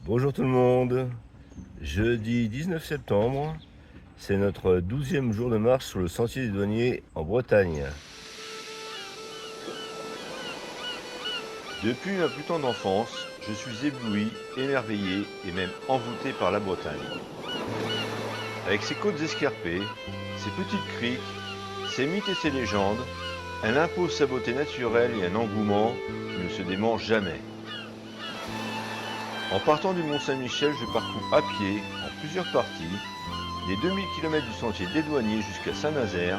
Bonjour tout le monde, jeudi 19 septembre, c'est notre 12e jour de marche sur le sentier des douaniers en Bretagne. Depuis ma plus tendre enfance, je suis ébloui, émerveillé et même envoûté par la Bretagne. Avec ses côtes escarpées, ses petites criques, ses mythes et ses légendes, elle impose sa beauté naturelle et un engouement qui ne se dément jamais. En partant du Mont-Saint-Michel, je parcours à pied, en plusieurs parties, les 2000 km du sentier des douaniers jusqu'à Saint-Nazaire,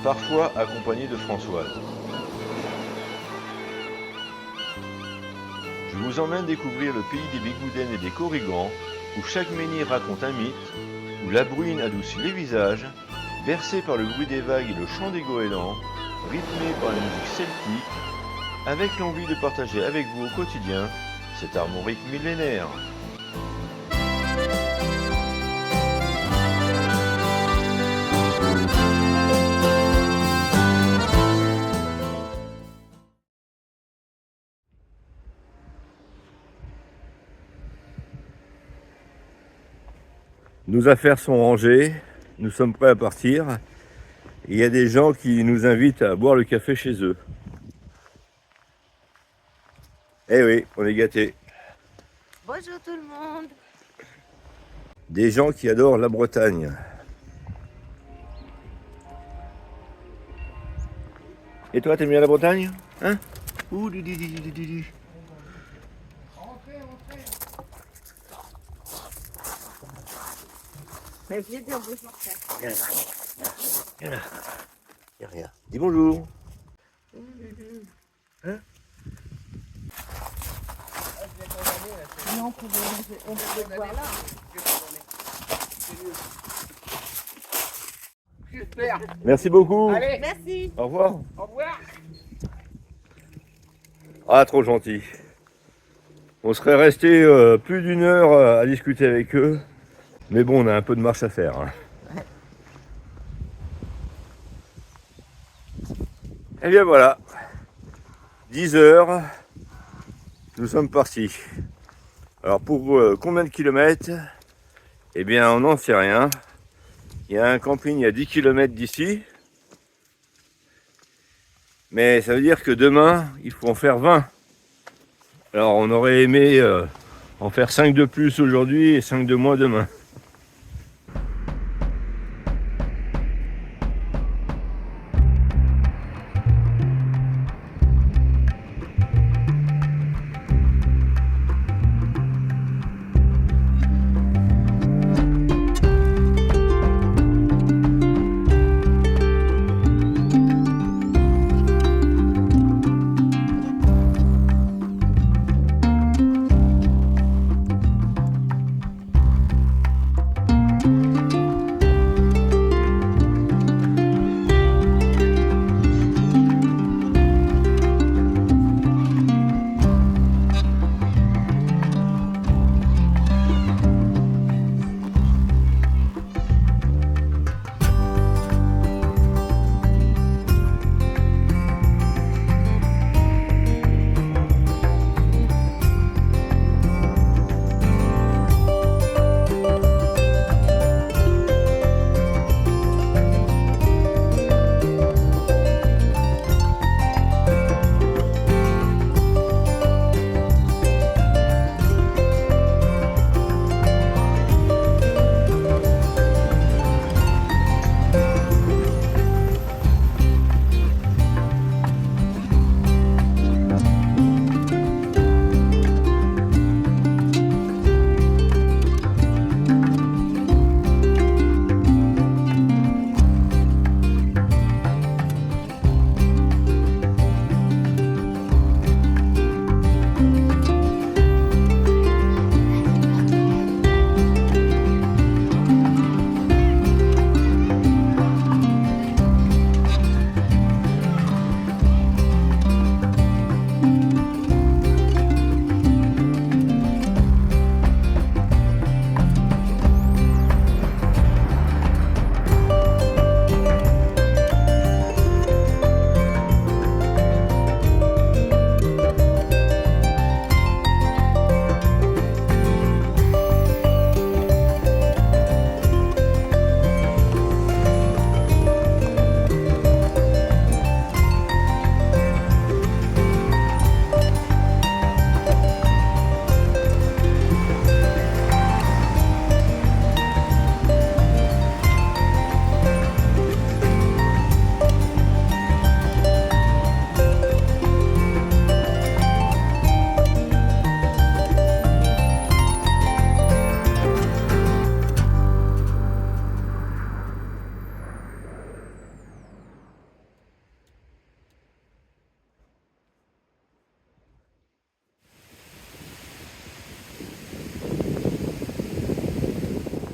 parfois accompagné de Françoise. Je vous emmène découvrir le pays des Bigoudènes et des Corrigans, où chaque menhir raconte un mythe, où la bruine adoucit les visages, bercé par le bruit des vagues et le chant des goélands, rythmé par la musique celtique, avec l'envie de partager avec vous au quotidien cette armorique millénaire. Nos affaires sont rangées, nous sommes prêts à partir. Il y a des gens qui nous invitent à boire le café chez eux. Eh oui, on est gâtés. Bonjour tout le monde. Des gens qui adorent la Bretagne. Et toi, t'aimes bien la Bretagne? Hein? Ouh, du. Mais viens dire bonjour. Viens là. Rien. Dis bonjour. Hein? Non, on peut le voir là. Super. Merci beaucoup. Allez, Merci. Au revoir. au revoir. Ah, trop gentil. On serait resté plus d'une heure à discuter avec eux. Mais bon, on a un peu de marche à faire. Hein. Et bien voilà. 10 heures. Nous sommes partis. Alors pour combien de kilomètres? Eh bien, on n'en sait rien. Il y a un camping à 10 km d'ici. Mais ça veut dire que demain, il faut en faire 20. Alors on aurait aimé en faire 5 de plus aujourd'hui et 5 de moins demain.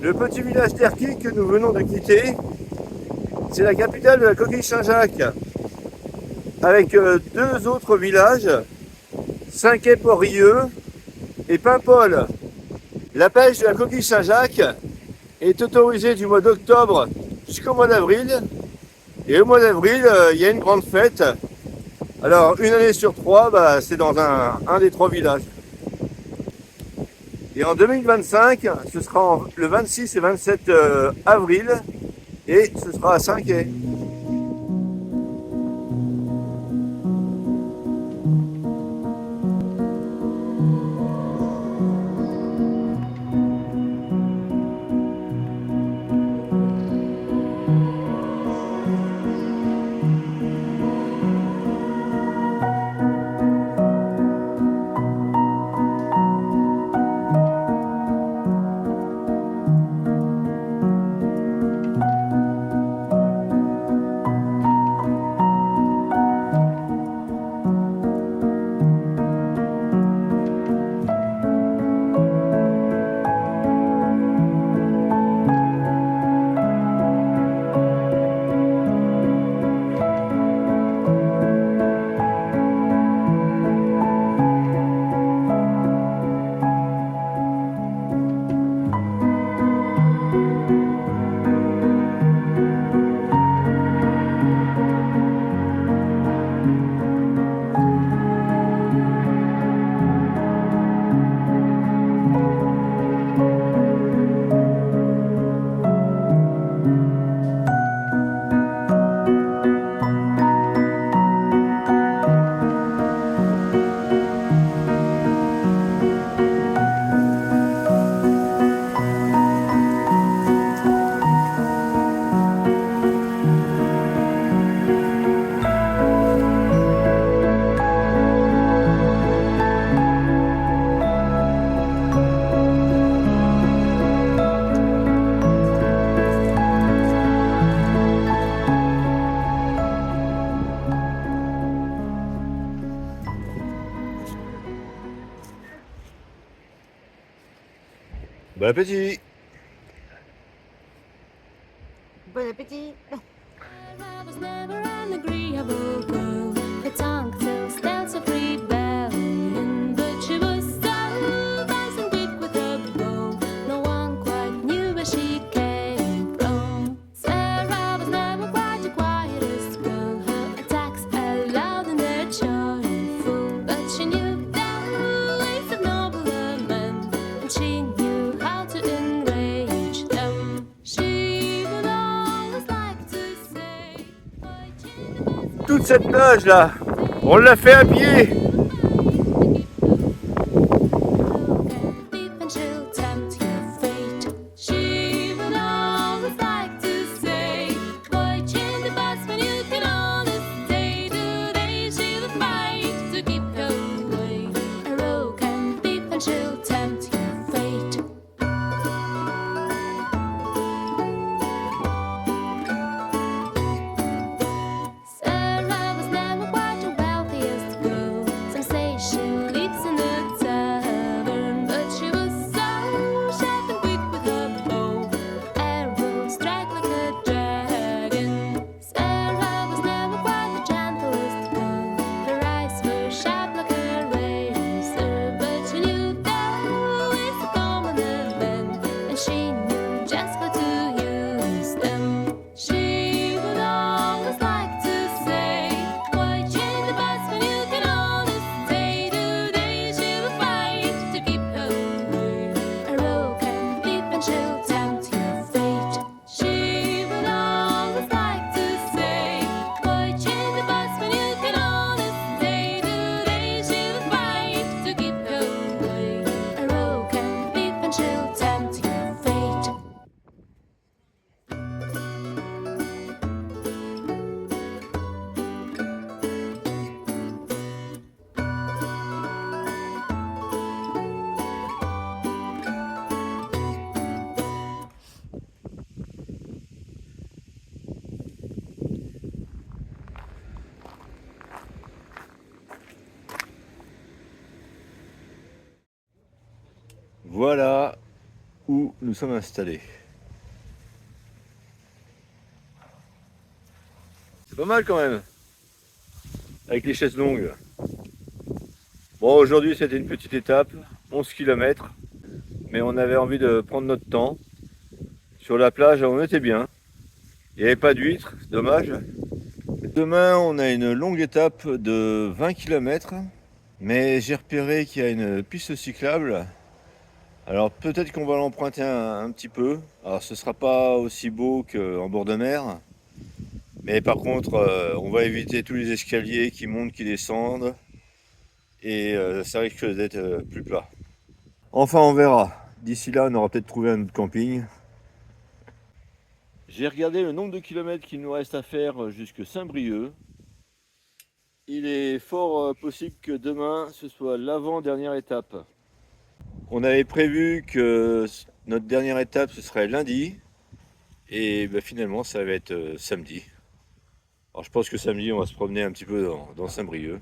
Le petit village d'Erquy que nous venons de quitter, c'est la capitale de la coquille Saint-Jacques, avec deux autres villages, Saint-Quay-Port-Rieux et Paimpol. La pêche de la coquille Saint-Jacques est autorisée du mois d'octobre jusqu'au mois d'avril. Et au mois d'avril, il y a une grande fête. Alors, une année sur trois, c'est dans un des trois villages. Et en 2025, ce sera le 26 et 27 avril, et ce sera à Saint-Quay. Bon appétit! Bon appétit. I was never an agreeable girl. Her tongue still stands a rebellion, but she was so nice and quick with her bow. No one quite knew where she came from. Sarah was never quite the quietest girl. Her attacks are loud and they're joyful, but she knew the ways of nobler men, and she knew how to enrage them. She would always like to say, Toute cette nage là, on l'a fait à pied. and she'll tempt your fate. She would always like to say, boy, chin the bus when you can only stay. Today she'll fight to keep her away. A row can beep and she'll tempt your fate. Sarah was never quite the wealthiest girl. Some say she lives in the tavern, but she was so sharp and quick with her bow. Arrows strike like a dragon. Sarah was never quite the gentlest girl. Her eyes were sharp like a razor, but she knew the ways of common men, and she knew just how to use them. She would always like to say, why change the past when you can only stay? Today she'll fight to keep her away. A row can beep and she'll tempt your fate. She would always like to say, why change the past when you can only stay? Today she'll fight to keep her away. A row can beep and she'll tempt your fate. Voilà où nous sommes installés. Pas mal quand même. Avec les chaises longues. Bon, aujourd'hui c'était une petite étape, 11 km. Mais on avait envie de prendre notre temps. Sur la plage, on était bien. Il n'y avait pas d'huîtres, dommage. Demain, on a une longue étape de 20 km. Mais j'ai repéré qu'il y a une piste cyclable. Alors peut-être qu'on va l'emprunter un petit peu. Alors ce sera pas aussi beau qu'en bord de mer. Mais par contre, on va éviter tous les escaliers qui montent, qui descendent. Et ça risque d'être plus plat. Enfin, on verra. D'ici là, on aura peut-être trouvé un autre camping. J'ai regardé le nombre de kilomètres qu'il nous reste à faire jusque Saint-Brieuc. Il est fort possible que demain, ce soit l'avant-dernière étape. On avait prévu que notre dernière étape, ce serait lundi. Et ben, finalement, ça va être samedi. Alors je pense que samedi, on va se promener un petit peu dans Saint-Brieuc.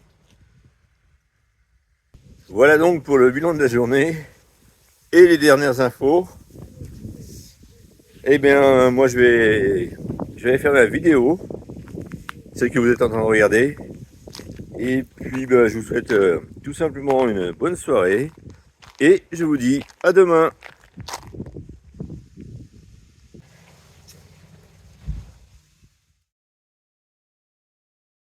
Voilà donc pour le bilan de la journée. Et les dernières infos. Eh bien, moi je vais faire la vidéo, celle que vous êtes en train de regarder. Et puis je vous souhaite tout simplement une bonne soirée. Et je vous dis à demain.